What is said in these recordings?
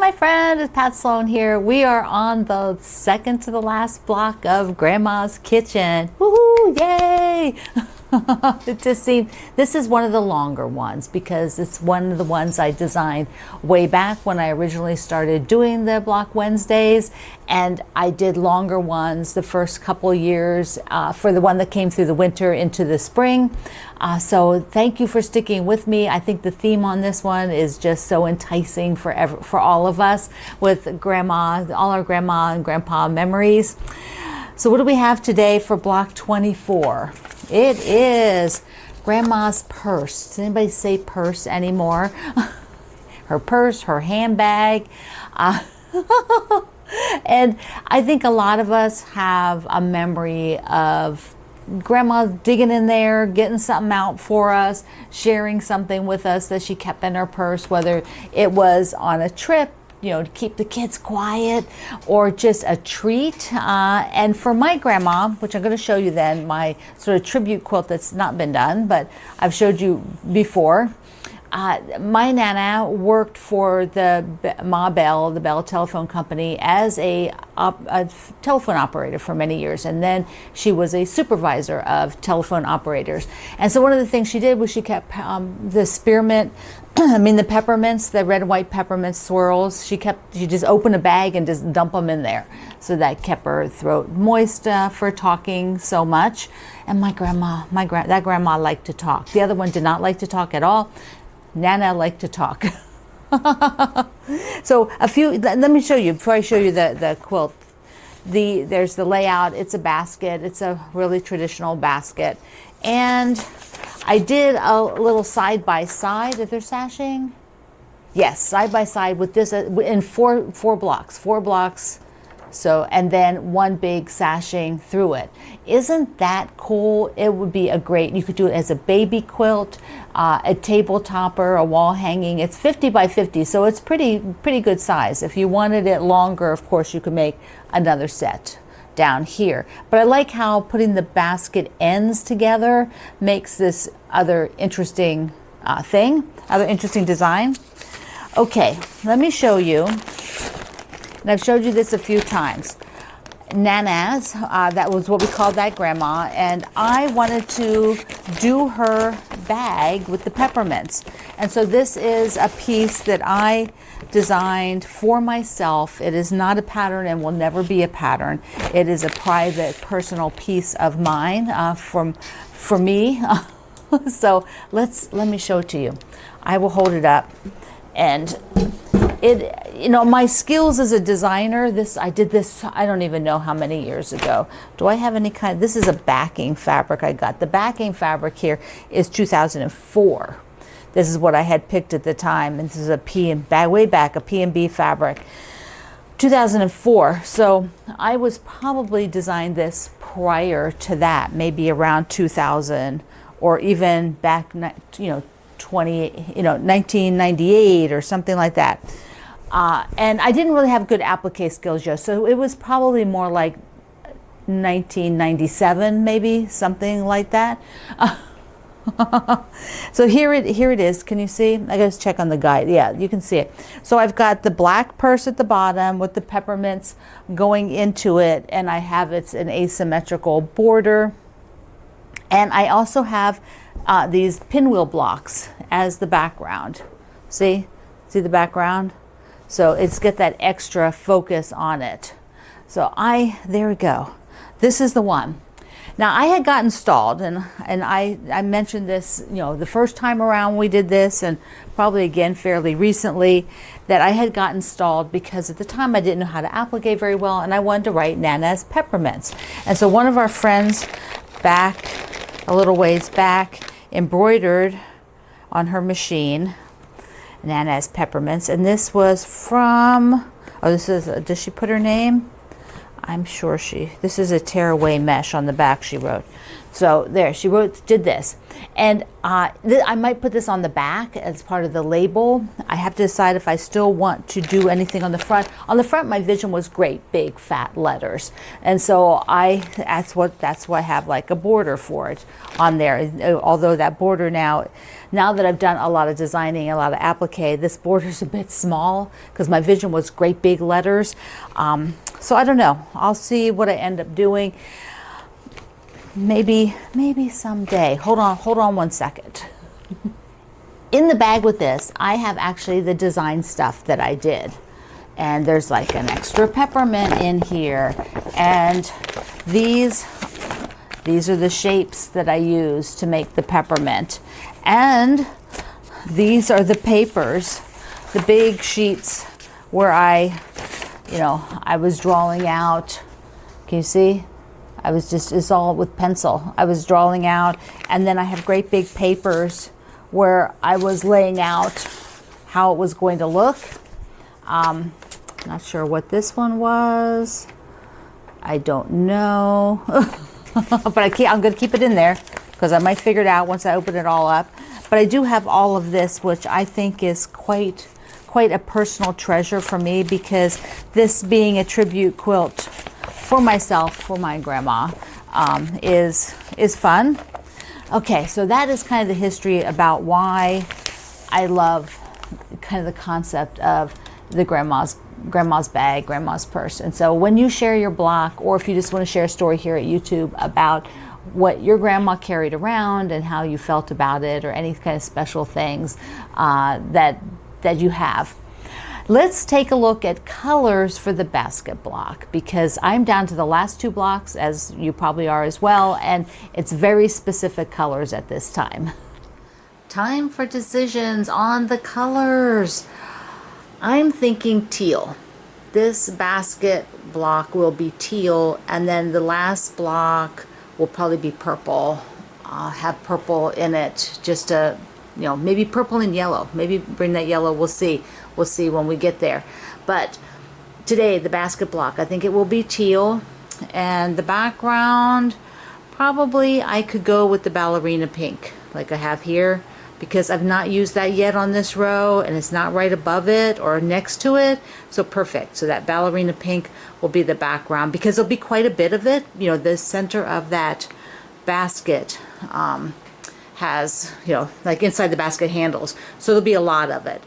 my friend, it's Pat Sloan here. We are on the second to the last block of Grandma's Kitchen. Woohoo! Yay! It just seemed, this is one of the longer ones because it's one of the ones I designed way back when I originally started doing the Block Wednesdays, and I did longer ones the first couple years for the one that came through the winter into the spring. So thank you for sticking with me. I think the theme on this one is just so enticing for all of us with Grandma, all our Grandma and Grandpa memories. So what do we have today for Block 24? It is Grandma's purse. Does anybody say purse anymore? Her purse, her handbag. And I think a lot of us have a memory of Grandma digging in there, getting something out for us, sharing something with us that she kept in her purse, whether it was on a trip, you know, to keep the kids quiet, or just a treat. And for my grandma, which I'm going to show you then, my sort of tribute quilt that's not been done, but I've showed you before. My Nana worked for the Bell, the Bell Telephone Company, as a telephone operator for many years, and then she was a supervisor of telephone operators. And so one of the things she did was she kept the spearmint, the peppermints, the red and white peppermint swirls. She just opened a bag and just dump them in there, so that kept her throat moist for talking so much. And my grandma, that grandma liked to talk. The other one did not like to talk at all. Nana liked to talk. So let me show you, before I show you the quilt, there's the layout. It's a basket. It's a really traditional basket. And I did a little side by side. Is there sashing? Yes, side by side with this in four blocks. So, and then one big sashing through it. Isn't that cool? It would be you could do it as a baby quilt, a table topper, a wall hanging. It's 50 by 50, so it's pretty good size. If you wanted it longer, of course, you could make another set down here. But I like how putting the basket ends together makes this other interesting interesting design. Okay, let me show you. And I've showed you this a few times. Nana's, that was what we called that grandma, and I wanted to do her bag with the peppermints. And so this is a piece that I designed for myself. It is not a pattern and will never be a pattern. It is a private, personal piece of mine for me. So let me show it to you. I will hold it up, and my skills as a designer, I did this, I don't even know how many years ago. Do I have any this is a backing fabric I got. The backing fabric here is 2004. This is what I had picked at the time, and this is way back, a P&B fabric. 2004, so I was probably designed this prior to that, maybe around 2000, or even back, 1998 or something like that. And I didn't really have good applique skills yet, so it was probably more like 1997, maybe, something like that. So here it is. Can you see? I gotta check on the guide. Yeah, you can see it. So I've got the black purse at the bottom with the peppermints going into it, and I have an asymmetrical border. And I also have these pinwheel blocks as the background. See the background? So it's got that extra focus on it. So there we go. This is the one. Now I had gotten stalled, and I mentioned this, the first time around we did this, and probably again fairly recently, that I had gotten stalled because at the time I didn't know how to applique very well, and I wanted to write Nana's peppermints. And so one of our friends back, a little ways back, embroidered on her machine Nana's peppermints, and this was from, does she put her name? I'm sure this is a tearaway mesh on the back she wrote. So there, she did this. And I might put this on the back as part of the label. I have to decide if I still want to do anything on the front. On the front, my vision was great, big, fat letters. And so that's why I have like a border for it on there. Although that border now that I've done a lot of designing, a lot of applique, this border is a bit small because my vision was great big letters. So I don't know. I'll see what I end up doing. Maybe someday. Hold on 1 second. In the bag with this, I have actually the design stuff that I did. And there's like an extra peppermint in here. And these are the shapes that I use to make the peppermint. And these are the papers, the big sheets where I was drawing out. Can you see? It's all with pencil. I was drawing out, and then I have great big papers where I was laying out how it was going to look. Not sure what this one was. I don't know. But I'm going to keep it in there because I might figure it out once I open it all up. But I do have all of this, which I think is quite a personal treasure for me, because this being a tribute quilt for myself, for my grandma, is fun. Okay, so that is kind of the history about why I love kind of the concept of the grandma's bag, grandma's purse. And so when you share your block, or if you just want to share a story here at YouTube about what your grandma carried around and how you felt about it, or any kind of special things that you have. Let's take a look at colors for the basket block, because I'm down to the last 2 blocks, as you probably are as well, and it's very specific colors at this time. Time for decisions on the colors. I'm thinking teal. This basket block will be teal, and then the last block will probably be purple. I'll have purple in it, just to, maybe purple and yellow. Maybe bring that yellow. We'll see. We'll see when we get there. But today, the basket block, I think it will be teal. And the background, probably I could go with the ballerina pink, like I have here, because I've not used that yet on this row, and it's not right above it or next to it. So perfect. So that ballerina pink will be the background, because there'll be quite a bit of it. The center of that basket has, like inside the basket handles. So there'll be a lot of it.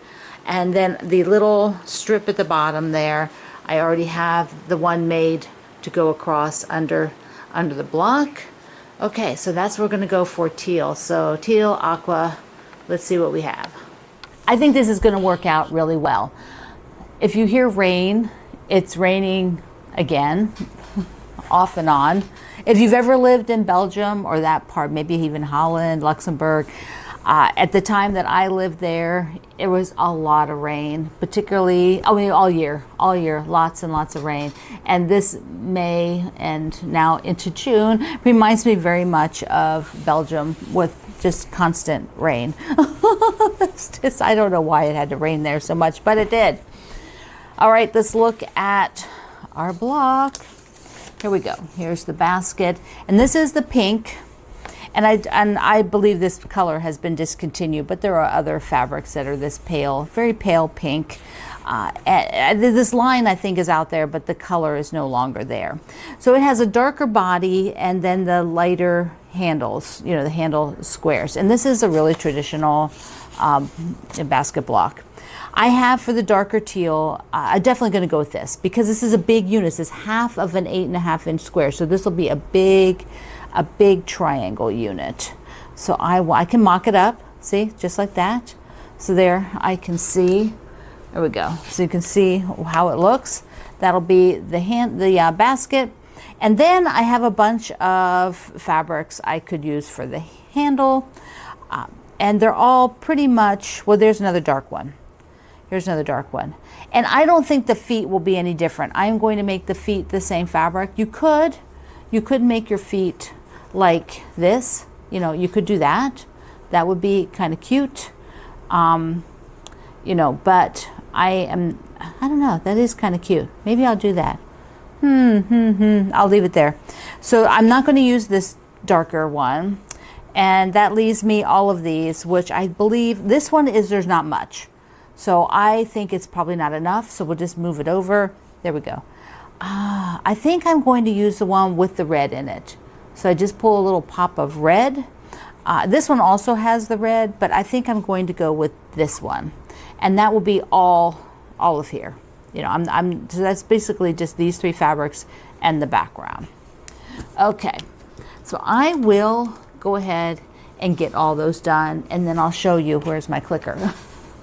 And then the little strip at the bottom there, I already have the one made to go across under the block. Okay, so that's what we're going to go for, teal. So teal, aqua, let's see what we have. I think this is going to work out really well. If you hear rain, it's raining again, off and on. If you've ever lived in Belgium or that part, maybe even Holland, Luxembourg, at the time that I lived there, it was a lot of rain, particularly, all year, lots and lots of rain. And this May and now into June reminds me very much of Belgium, with just constant rain. I don't know why it had to rain there so much, but it did. All right, let's look at our block. Here we go. Here's the basket, and this is the pink. And I believe this color has been discontinued, but there are other fabrics that are this pale, very pale pink. This line, I think, is out there, but the color is no longer there. So it has a darker body, and then the lighter handles, the handle squares. And this is a really traditional basket block. I have, for the darker teal, I'm definitely going to go with this, because this is a big unit. This is half of an 8.5 inch square. So this will be a big triangle unit. So I can mock it up, see, just like that. So there, I can see, there we go. So you can see how it looks. That'll be the basket. And then I have a bunch of fabrics I could use for the handle. And they're all pretty much, well, there's another dark one. Here's another dark one. And I don't think the feet will be any different. I'm going to make the feet the same fabric. You could make your feet like this. You could do that. That would be kind of cute. But I don't know, that is kind of cute. Maybe I'll do that. I'll leave it there. So I'm not going to use this darker one. And that leaves me all of these, which I believe this one is, there's not much. So I think it's probably not enough. So we'll just move it over. There we go. I think I'm going to use the one with the red in it. So I just pull a little pop of red. This one also has the red, but I think I'm going to go with this one. And that will be all of here. You know, so that's basically just these three fabrics and the background. Okay, so I will go ahead and get all those done, and then I'll show you, where's my clicker?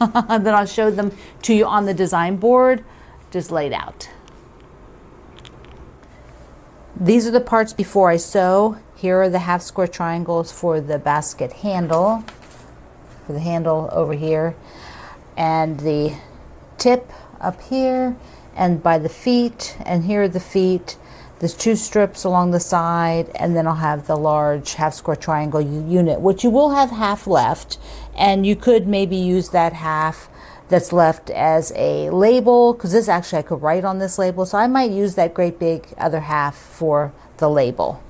And then I'll show them to you on the design board, just laid out. These are the parts before I sew. Here are the half square triangles for the basket handle, for the handle over here, and the tip up here, and by the feet, and here are the feet. There's two strips along the side, and then I'll have the large half square triangle unit, which you will have half left, and you could maybe use that half that's left as a label, because this actually I could write on this label, so I might use that great big other half for the label.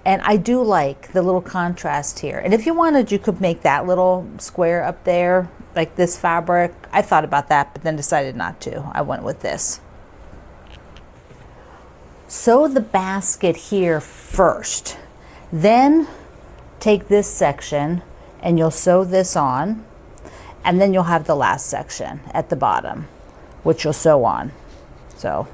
And I do like the little contrast here, and if you wanted, you could make that little square up there like this fabric. I thought about that, but then decided not to. I went with this. Sew the basket here first, then take this section and you'll sew this on, and then you'll have the last section at the bottom, which you'll sew on. So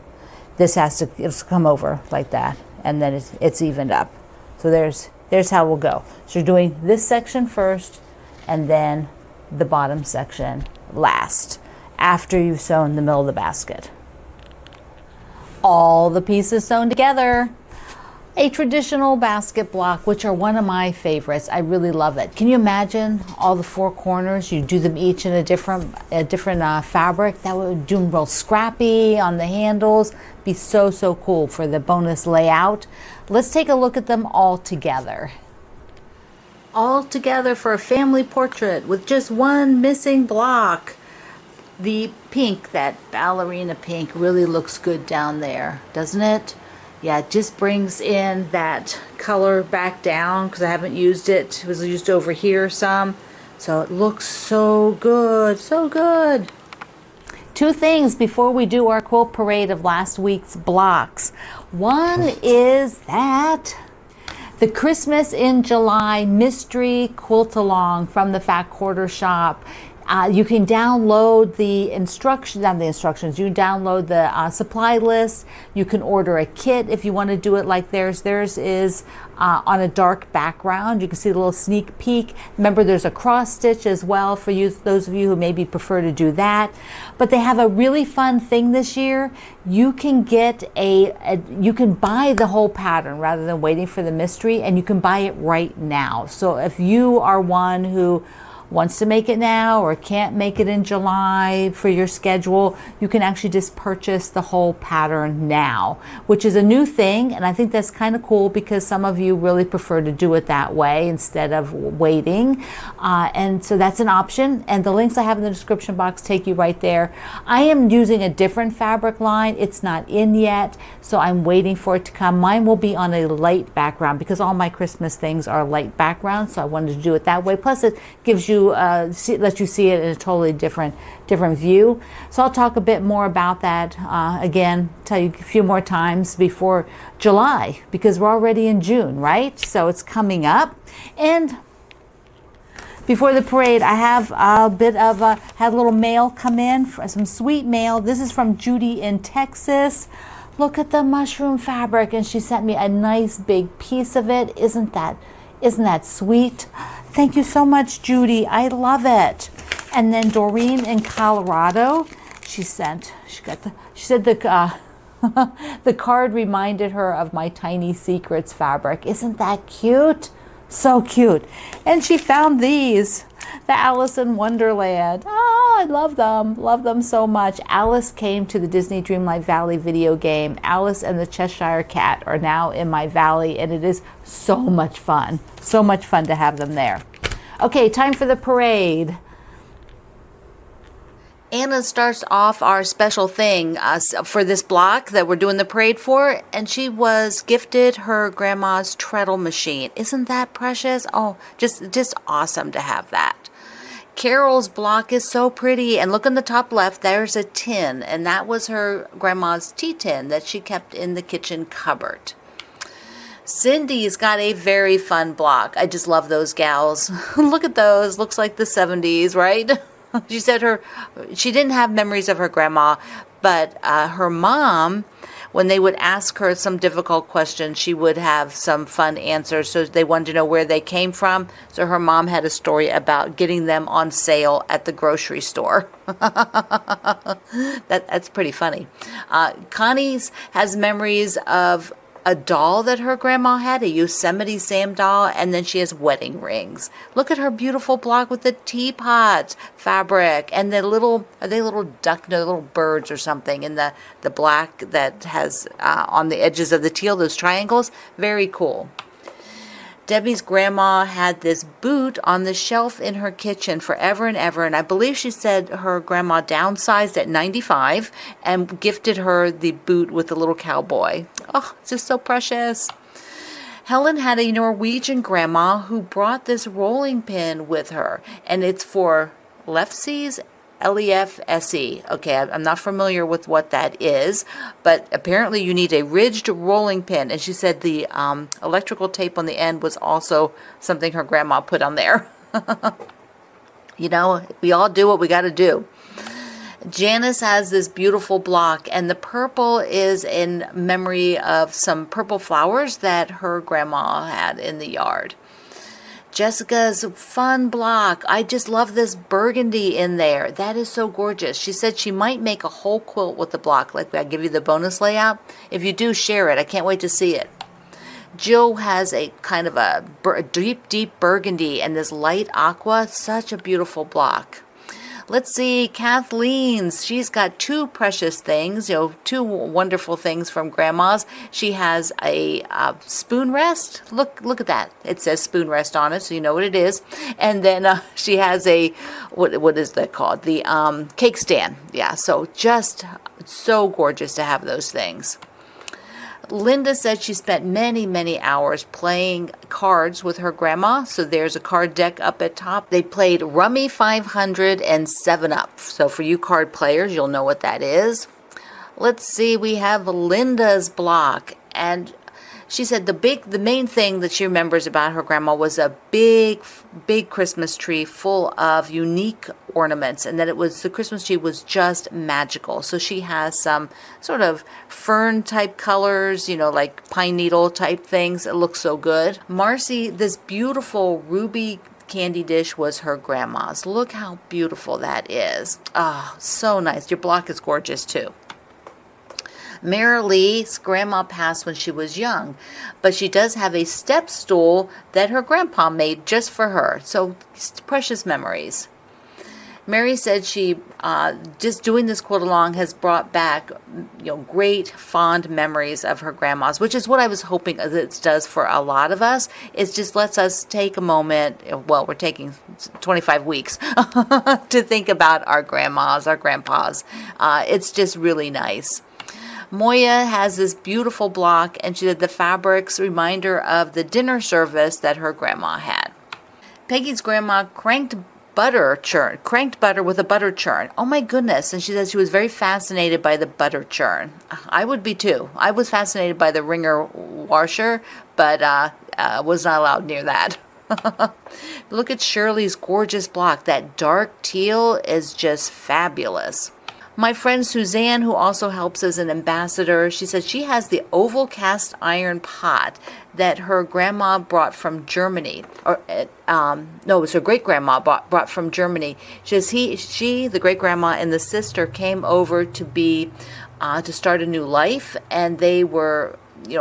this has to come over like that, and then it's evened up. So there's how we'll go. So you're doing this section first, and then the bottom section last, after you've sewn the middle of the basket. All the pieces sewn together. A traditional basket block, which are one of my favorites. I really love it. Can you imagine all the four corners? You do them each in a different fabric. That would do them real scrappy on the handles. Be so cool for the bonus layout. Let's take a look at them all together. All together for a family portrait with just one missing block. The pink, that ballerina pink, really looks good down there, doesn't it? Yeah, it just brings in that color back down, because I haven't used it. It was used over here some. So it looks so good, so good. Two things before we do our quilt parade of last week's blocks. One is that the Christmas in July mystery quilt along from the Fat Quarter Shop. You can download the instructions, not the instructions, you download the supply list. You can order a kit if you want to do it like theirs. Theirs is on a dark background. You can see a little sneak peek. Remember, there's a cross stitch as well for you, those of you who maybe prefer to do that. But they have a really fun thing this year. You can get you can buy the whole pattern rather than waiting for the mystery, and you can buy it right now. So if you are one who wants to make it now or can't make it in July for your schedule, you can actually just purchase the whole pattern now, which is a new thing, and I think that's kind of cool because some of you really prefer to do it that way instead of waiting, and so that's an option, and the links I have in the description box take you right there. I am using a different fabric line. It's not in yet, so I'm waiting for it to come. Mine will be on a light background because all my Christmas things are light background, so I wanted to do it that way. Plus it gives you let you see it in a totally different view. So I'll talk a bit more about that again, tell you a few more times before July, because we're already in June, right? So it's coming up. And before the parade, I have a bit of had a little mail come in, some sweet mail. This is from Judy in Texas. Look at the mushroom fabric, and she sent me a nice big piece of it. Isn't that sweet? Thank you so much, Judy. I love it. And then Doreen in Colorado, she said the the card reminded her of my Tiny Secrets fabric. Isn't that cute? So cute. And she found these, the Alice in Wonderland. Oh, I love them so much. Alice came to the Disney Dreamlight Valley video game. Alice and the Cheshire Cat are now in my valley, and it is so much fun. So much fun to have them there. Okay, time for the parade. Anna starts off our special thing for this block that we're doing the parade for, and she was gifted her grandma's treadle machine. Isn't that precious? Oh, just awesome to have that. Carol's block is so pretty, and look in the top left, there's a tin, and that was her grandma's tea tin that she kept in the kitchen cupboard. Cindy's got a very fun block. I just love those gals. Look at those. Looks like the 70s, right? She said she didn't have memories of her grandma, but her mom, when they would ask her some difficult questions, she would have some fun answers. So they wanted to know where they came from. So her mom had a story about getting them on sale at the grocery store. That's pretty funny. Connie's has memories of a doll that her grandma had, a Yosemite Sam doll, and then she has wedding rings. Look at her beautiful block with the teapots, fabric, and the little, are they little duck, no, little birds or something, in the black that has on the edges of the teal, those triangles. Very cool. Debbie's grandma had this boot on the shelf in her kitchen forever and ever, and I believe she said her grandma downsized at 95 and gifted her the boot with the little cowboy. Oh, it's just so precious. Helen had a Norwegian grandma who brought this rolling pin with her, and it's for leftsies, Lefse. Okay, I'm not familiar with what that is, but apparently you need a ridged rolling pin. And she said the electrical tape on the end was also something her grandma put on there. You know, we all do what we got to do. Janice has this beautiful block, and the purple is in memory of some purple flowers that her grandma had in the yard. Jessica's fun block. I just love this burgundy in there. That is so gorgeous. She said she might make a whole quilt with the block. Like I give you the bonus layout. If you do, share it. I can't wait to see it. Jill has a kind of a deep burgundy and this light aqua. Such a beautiful block. Let's see, Kathleen's. She's got two precious things, two wonderful things from Grandma's. She has a spoon rest. Look at that. It says spoon rest on it, so you know what it is. And then she has a, what is that called? The cake stand. Yeah, so just so gorgeous to have those things. Linda said she spent many hours playing cards with her grandma. So there's a card deck up at top. They played Rummy 500 and 7-Up. So for you card players, you'll know what that is. Let's see, we have Linda's block. And she said the main thing that she remembers about her grandma was a big Christmas tree full of unique ornaments, and that the Christmas tree was just magical. So she has some sort of fern type colors, like pine needle type things. It looks so good. Marcy, this beautiful ruby candy dish was her grandma's. Look how beautiful that is. Oh, so nice. Your block is gorgeous too. Marilee's grandma passed when she was young, but she does have a step stool that her grandpa made just for her. So precious memories. Mary said she just doing this quilt along has brought back great fond memories of her grandma's, which is what I was hoping it does for a lot of us. It just lets us take a moment. Well, we're taking 25 weeks to think about our grandmas, our grandpas. It's just really nice. Moya has this beautiful block, and she said the fabrics reminder of the dinner service that her grandma had. Peggy's grandma cranked butter with a butter churn. Oh my goodness. And she said she was very fascinated by the butter churn. I would be too. I was fascinated by the wringer washer, but was not allowed near that. Look at Shirley's gorgeous block. That dark teal is just fabulous. My friend Suzanne, who also helps as an ambassador, she said she has the oval cast iron pot that her grandma brought from Germany. It was her great-grandma brought from Germany. She says the great-grandma, and the sister came over to start a new life, and they were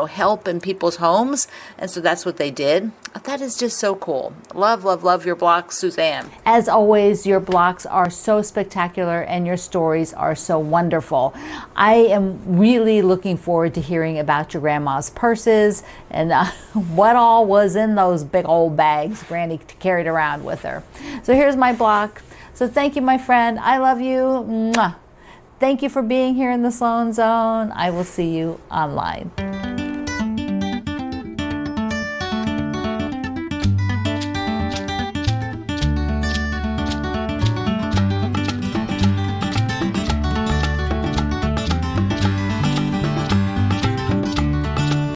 help in people's homes, and so that's what they did. That is just so cool. Love your blocks, Suzanne. As always, your blocks are so spectacular and your stories are so wonderful. I am really looking forward to hearing about your grandma's purses and what all was in those big old bags Granny carried around with her. So here's my block. So thank you, my friend. I love you. Mwah. Thank you for being here in the Sloan Zone. I will see you online.